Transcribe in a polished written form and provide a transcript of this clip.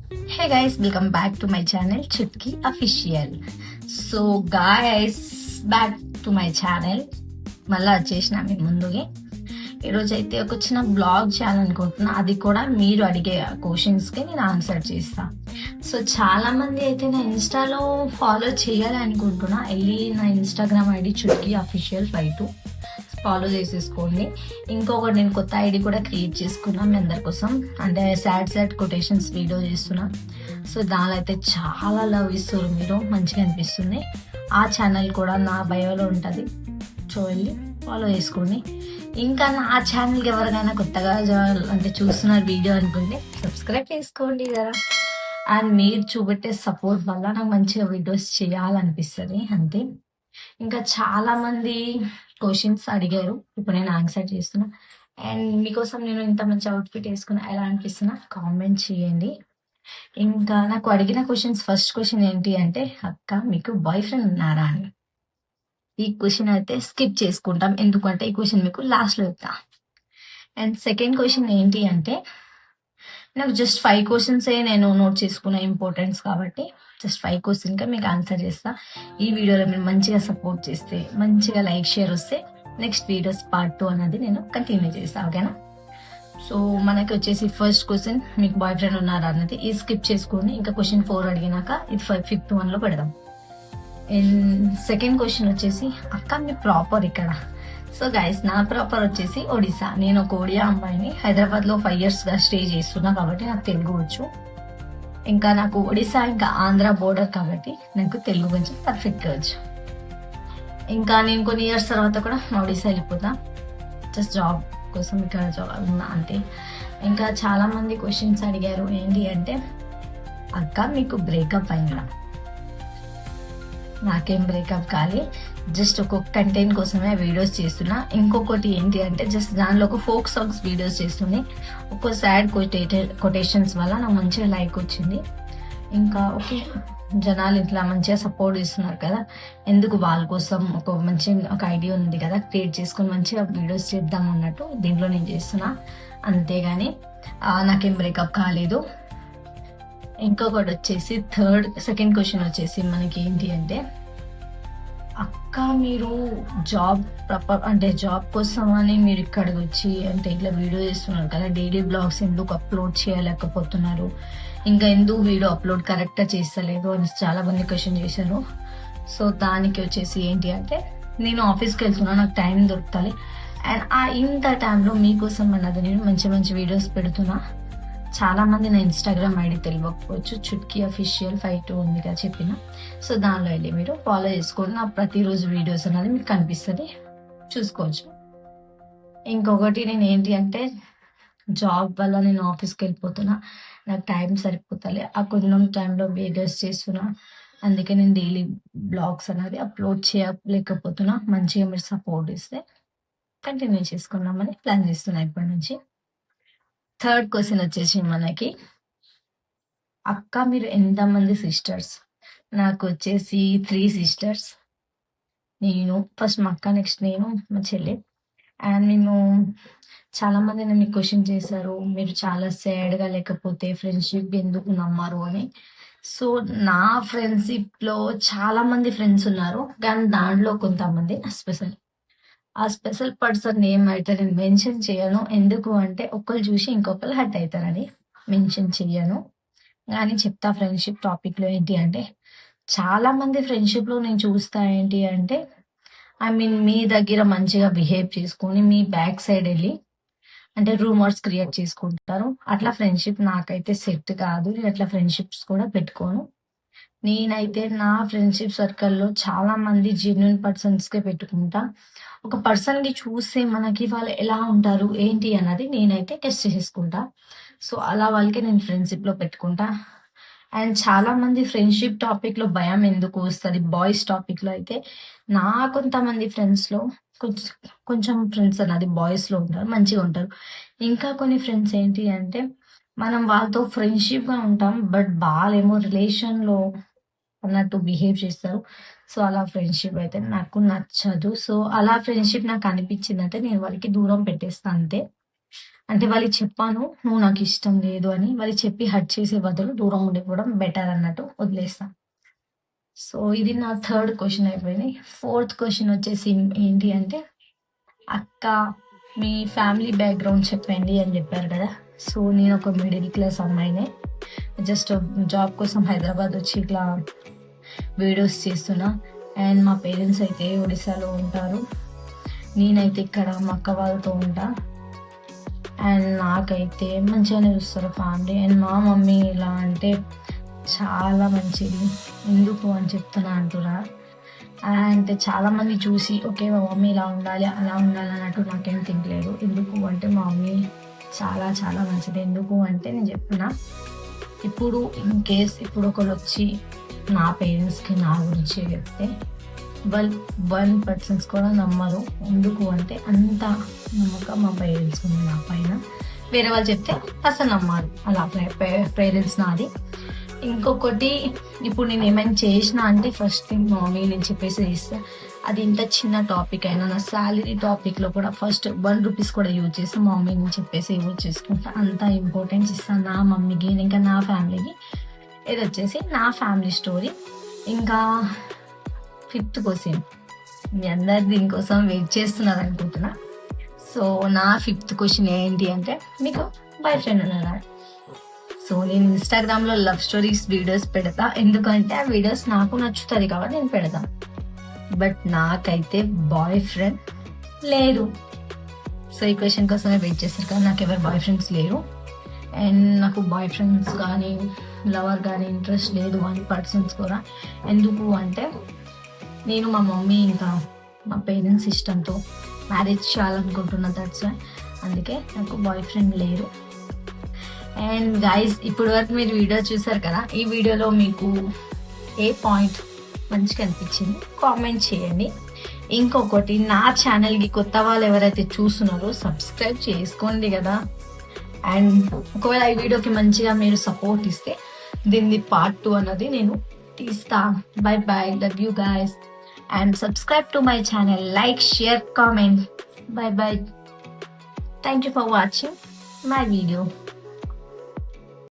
Hey guys, welcome back to my channel Chutki Official. So guys, back to my channel. మళ్ళీ వచ్చేసిన మీ ముందుకి ఈరోజు అయితే ఒక చిన్న బ్లాగ్ చేయాలనుకుంటున్నా. అది కూడా మీరు అడిగే క్వశ్చన్స్కి నేను ఆన్సర్ చేస్తా. సో చాలా మంది అయితే నా ఇన్స్టాలో ఫాలో చేయాలి అనుకుంటున్నా. వెళ్ళి నా Instagram ID Chutki official 52 follow చేసేసుకోండి. ఇంకొకటి నేను కొత్త ఐడి కూడా క్రియేట్ చేసుకున్నా మీ అందరి కోసం. అంటే సాడ్ కొటేషన్స్ వీడియో చేస్తున్నా. సో దానిలో అయితే చాలా లవ్ ఇస్తారు మీరు, మంచిగా అనిపిస్తుంది. ఆ ఛానల్ కూడా నా బయోలో ఉంటుంది, సో వెళ్ళి ఫాలో చేసుకోండి. ఇంకా నా ఛానల్కి ఎవరికైనా కొత్తగా అంటే చూస్తున్నారు వీడియో అనుకుంటే సబ్స్క్రైబ్ చేసుకోండి కదా. అండ్ మీరు చూపెట్టే సపోర్ట్ వల్ల నాకు మంచిగా వీడియోస్ చేయాలనిపిస్తుంది అంతే. ఇంకా చాలా మంది క్వశ్చన్స్ అడిగారు, ఇప్పుడు నేను ఆన్సర్ చేస్తున్నా. అండ్ మీకోసం నేను ఇంత మంచి అవుట్ఫిట్ వేసుకున్నా ఎలా అనిపిస్తున్నా కామెంట్ చేయండి. ఇంకా నాకు అడిగిన క్వశ్చన్స్, ఫస్ట్ క్వశ్చన్ ఏంటి అంటే, అక్క మీకు బాయ్ ఫ్రెండ్ ఉన్నారా అని. ఈ క్వశ్చన్ అయితే స్కిప్ చేసుకుంటాం, ఎందుకంటే ఈ క్వశ్చన్ మీకు లాస్ట్లో చెప్తా. అండ్ సెకండ్ క్వశ్చన్ ఏంటి అంటే, నాకు జస్ట్ 5 క్వశ్చన్సే నేను నోట్ చేసుకున్న ఇంపార్టెన్స్ కాబట్టి జస్ట్ 5 క్వశ్చన్గా మీకు ఆన్సర్ చేస్తా. ఈ వీడియోలో మీరు మంచిగా సపోర్ట్ చేస్తే, మంచిగా లైక్ షేర్ వస్తే నెక్స్ట్ వీడియోస్ పార్ట్ 2 అనేది నేను కంటిన్యూ చేస్తాను, ఓకేనా? సో మనకి వచ్చేసి ఫస్ట్ క్వశ్చన్, మీకు బాయ్ ఫ్రెండ్ ఉన్నారా అన్నది ఈ స్కిప్ చేసుకొని ఇంకా క్వశ్చన్ 4 అడిగినాక ఇది 5th వన్లో పెడదాం. అండ్ సెకండ్ క్వశ్చన్ వచ్చేసి, అక్క మీ ప్రాపర్ ఇక్కడ. సో గైస్, నా ప్రాపర్ వచ్చేసి ఒడిశా. నేను ఒక ఒడియా అమ్మాయిని, హైదరాబాద్లో 5 yearsగా స్టే చేస్తున్నా కాబట్టి నాకు తెలుగు వచ్చు. ఇంకా నాకు ఒడిశా ఇంకా ఆంధ్ర బోర్డర్ కాబట్టి నాకు తెలుగు కొంచెం పర్ఫెక్ట్గా వచ్చు. ఇంకా నేను కొన్ని ఇయర్స్ తర్వాత కూడా మా ఒడిశా వెళ్ళిపోతా, జస్ట్ జాబ్ కోసం ఇక్కడ జాబ్ ఉన్నా అంతే. ఇంకా చాలా మంది క్వశ్చన్స్ అడిగారు ఏంటి అంటే, అక్క మీకు బ్రేకప్ అయిందా? నాకేం బ్రేకప్ కాలే, జస్ట్ ఒక కంటెంట్ కోసమే వీడియోస్ చేస్తున్నా. ఇంకొకటి ఏంటి అంటే, జస్ట్ దానిలో ఒక ఫోక్ సాంగ్స్ వీడియోస్ చేస్తుంది. ఒక సాడ్ కొటేషన్స్ వల్ల నాకు మంచిగా లైక్ వచ్చింది. ఇంకా ఓకే, జనాలు ఇట్లా మంచిగా సపోర్ట్ ఇస్తున్నారు కదా, ఎందుకు వాళ్ళ కోసం ఒక ఐడియా ఉంది కదా, క్రియేట్ చేసుకొని మంచిగా వీడియోస్ చేద్దాం అన్నట్టు దీంట్లో నేను చేస్తున్నా. అంతేగాని నాకేం బ్రేకప్ కాలేదు. ఇంకొకటి వచ్చేసి సెకండ్ క్వశ్చన్ వచ్చేసి మనకి ఏంటి అంటే, అక్క మీరు జాబ్ జాబ్ కోసం అని మీరు ఇక్కడికి వచ్చి అంటే ఇట్లా వీడియో చేస్తున్నారు కదా, డైలీ బ్లాగ్స్ ఎందుకు అప్లోడ్ చేయలేకపోతున్నారు, ఇంకా ఎందుకు వీడియో అప్లోడ్ కరెక్ట్గా చేస్తలేదు అని చాలా మంది క్వశ్చన్ చేశారు. సో దానికి వచ్చేసి ఏంటి అంటే, నేను ఆఫీస్కి వెళ్తున్నా, నాకు టైం దొరుకుతుంది. అండ్ ఇంత టైంలో మీకోసం అన్నది నేను మంచి మంచి వీడియోస్ పెడుతున్నా. చాలా మంది నా ఇన్స్టాగ్రామ్ ఐడి తెలియకపోవచ్చు, చుట్కీ అఫీషియల్ 52 ఉంది కదా చెప్పిన. సో దానిలో వెళ్ళి మీరు ఫాలో చేసుకోండి. నా ప్రతిరోజు వీడియోస్ అనేది మీకు కనిపిస్తుంది, చూసుకోవచ్చు. ఇంకొకటి నేను ఏంటి అంటే, జాబ్ వల్ల నేను ఆఫీస్కి వెళ్ళిపోతున్నా, నాకు టైం సరిపోతలే. ఆ కొంచెం టైంలో వీడియోస్ చేస్తున్నా, అందుకే నేను డైలీ బ్లాగ్స్ అనేది అప్లోడ్ చేయలేకపోతున్నా. మంచిగా మీరు సపోర్ట్ ఇస్తే కంటిన్యూ చేసుకున్నామని ప్లాన్ చేస్తున్నా ఇప్పటి నుంచి. థర్డ్ క్వశ్చన్ వచ్చేసి మనకి, అక్క మీరు ఎంతమంది సిస్టర్స్? నాకు వచ్చేసి 3 sisters. నేను ఫస్ట్ మా అక్క, నెక్స్ట్ నేను, మా చెల్లి. అండ్ మేము చాలా మంది నన్ను క్వశ్చన్ చేశారు, మీరు చాలా సాడ్గా లేకపోతే ఫ్రెండ్షిప్ ఎందుకు నమ్మారు అని. సో నా ఫ్రెండ్షిప్లో చాలా మంది ఫ్రెండ్స్ ఉన్నారు, కానీ దాంట్లో కొంతమంది ఆ స్పెషల్ పర్సన్ నేమ్ అయితే నేను మెన్షన్ చేయను. ఎందుకు అంటే ఒకళ్ళు చూసి ఇంకొకరు హర్ట్ అవుతారని మెన్షన్ చేయను. కానీ చెప్తా ఫ్రెండ్షిప్ టాపిక్లో ఏంటి అంటే, చాలా మంది ఫ్రెండ్షిప్లో నేను చూస్తా ఏంటి అంటే, మీ దగ్గర మంచిగా బిహేవ్ చేసుకొని మీ బ్యాక్ సైడ్ వెళ్ళి అంటే రూమర్స్ క్రియేట్ చేసుకుంటారు. అట్లా ఫ్రెండ్షిప్ నాకైతే సెట్ కాదు. నేను అట్లా ఫ్రెండ్షిప్స్ కూడా పెట్టుకోను. నేనైతే నా ఫ్రెండ్షిప్ సర్కిల్లో చాలా మంది జెన్యున్ పర్సన్స్కే పెట్టుకుంటా. ఒక పర్సన్కి చూస్తే మనకి వాళ్ళు ఎలా ఉంటారు ఏంటి అన్నది నేనైతే టెస్ట్ చేసుకుంటా. సో అలా వాళ్ళకి నేను ఫ్రెండ్షిప్లో పెట్టుకుంటా. అండ్ చాలా మంది ఫ్రెండ్షిప్ టాపిక్లో భయం ఎందుకు వస్తుంది, బాయ్స్ టాపిక్లో అయితే నా కొంతమంది ఫ్రెండ్స్లో కొంచెం ఫ్రెండ్స్ అన్నది బాయ్స్లో ఉంటారు, మంచిగా ఉంటారు. ఇంకా కొన్ని ఫ్రెండ్స్ ఏంటి అంటే, మనం వాళ్ళతో ఫ్రెండ్షిప్గా ఉంటాం బట్ వాళ్ళేమో రిలేషన్లో అన్నట్టు బిహేవ్ చేస్తారు. సో అలా ఫ్రెండ్షిప్ అయితే నాకు నచ్చదు. సో అలా ఫ్రెండ్షిప్ నాకు అనిపించిందంటే నేను వాళ్ళకి దూరం పెట్టేస్తాను అంతే. అంటే వాళ్ళకి చెప్పాను నువ్వు నాకు ఇష్టం లేదు అని. వాళ్ళకి చెప్పి హర్ట్ చేసే బదులు దూరం ఉండిపోవడం బెటర్ అన్నట్టు వదిలేస్తా. సో ఇది నా థర్డ్ క్వశ్చన్ అయిపోయింది. ఫోర్త్ క్వశ్చన్ వచ్చేసి ఏంటి అంటే, అక్క మీ ఫ్యామిలీ బ్యాక్గ్రౌండ్ చెప్పండి అని చెప్పారు కదా. సో నేను ఒక మిడిల్ క్లాస్ అమ్మాయినే. జస్ట్ జాబ్ కోసం హైదరాబాద్ వచ్చి ఇట్లా వీడియోస్ చేస్తున్నా. అండ్ మా పేరెంట్స్ అయితే ఒడిశాలో ఉంటారు, నేనైతే ఇక్కడ మా అక్క వాళ్ళతో ఉంటా. అండ్ నాకైతే మంచిగానే చూస్తారు ఫ్యామిలీ. అండ్ మా మమ్మీ ఇలా అంటే చాలా మంచిది. ఎందుకు అని చెప్తున్నా అంటున్నా అంటే చాలామంది చూసి ఓకే మా మమ్మీ ఇలా ఉండాలి అలా ఉండాలి అన్నట్టు నాకేం తినలేదు. ఎందుకు అంటే మా మమ్మీ చాలా చాలా మంచిది. ఎందుకు అంటే నేను చెప్తున్నా, ఇప్పుడు ఇన్ కేస్ ఇప్పుడు ఒకళ్ళు వచ్చి నా పేరెంట్స్కి నా గురించి చెప్తే వాళ్ళు 1% కూడా నమ్మరు. ఎందుకు అంటే అంత నమ్మకం మా పేరెంట్స్ ఉంది నా పైన. వేరే వాళ్ళు చెప్తే అసలు నమ్మారు. అలా పేరెంట్స్ నాది. ఇంకొకటి, ఇప్పుడు నేను ఏమైనా చేసినా అంటే ఫస్ట్ థింగ్ మమ్మీ నేను చెప్పేసి ఇస్తే, అది ఇంత చిన్న టాపిక్ అయినా నా శాలరీ టాపిక్లో కూడా ఫస్ట్ 1 రూపీస్ కూడా యూజ్ చేసి మా మమ్మీ నేను చెప్పేసి యూజ్ చేసుకుంటా. అంత ఇంపార్టెన్స్ ఇస్తాను నా మమ్మీకి, ఇంకా నా ఫ్యామిలీకి. ఇది వచ్చేసి నా ఫ్యామిలీ స్టోరీ. ఇంకా 5th క్వశ్చన్, మీ అందరు దీనికోసం వెయిట్ చేస్తున్నారు అనుకుంటున్నా. సో నా 5th క్వశ్చన్ ఏంటి అంటే, మీకు బాయ్ ఫ్రెండ్ ఉన్నారా? సో నేను ఇన్స్టాగ్రామ్లో లవ్ స్టోరీస్ వీడియోస్ పెడతా, ఎందుకంటే ఆ వీడియోస్ నాకు నచ్చుతుంది కాబట్టి నేను పెడతా. బట్ నాకైతే బాయ్ ఫ్రెండ్ లేరు. సో ఈ క్వశ్చన్ కోసమే వెయిట్ చేస్తారు కదా. నాకు ఎవరు బాయ్ ఫ్రెండ్స్ లేరు. అండ్ నాకు బాయ్ ఫ్రెండ్స్ కానీ లవర్ కానీ ఇంట్రెస్ట్ లేదు 1% కూడా. ఎందుకు అంటే నేను మా మమ్మీ ఇంకా మా పేరెంట్స్ ఇష్టంతో మ్యారేజ్ చేయాలనుకుంటున్నా. That's why. అందుకే నాకు బాయ్ ఫ్రెండ్ లేరు. అండ్ గైస్, ఇప్పుడు వరకు మీరు వీడియో చూసారు కదా. ఈ వీడియోలో మీకు ఏ పాయింట్ మంచిగా అనిపించింది కామెంట్ చేయండి. ఇంకొకటి, నా ఛానల్కి కొత్త వాళ్ళు ఎవరైతే చూస్తున్నారో సబ్స్క్రైబ్ చేసుకోండి కదా. అండ్ ఒకవేళ ఈ వీడియోకి మంచిగా మీరు సపోర్ట్ ఇస్తే దీన్ని పార్ట్ 2 అన్నది నేను తీస్తా. By by, love you guys. And subscribe to my channel, like, share, comment. Bye bye. Thank you for watching my video.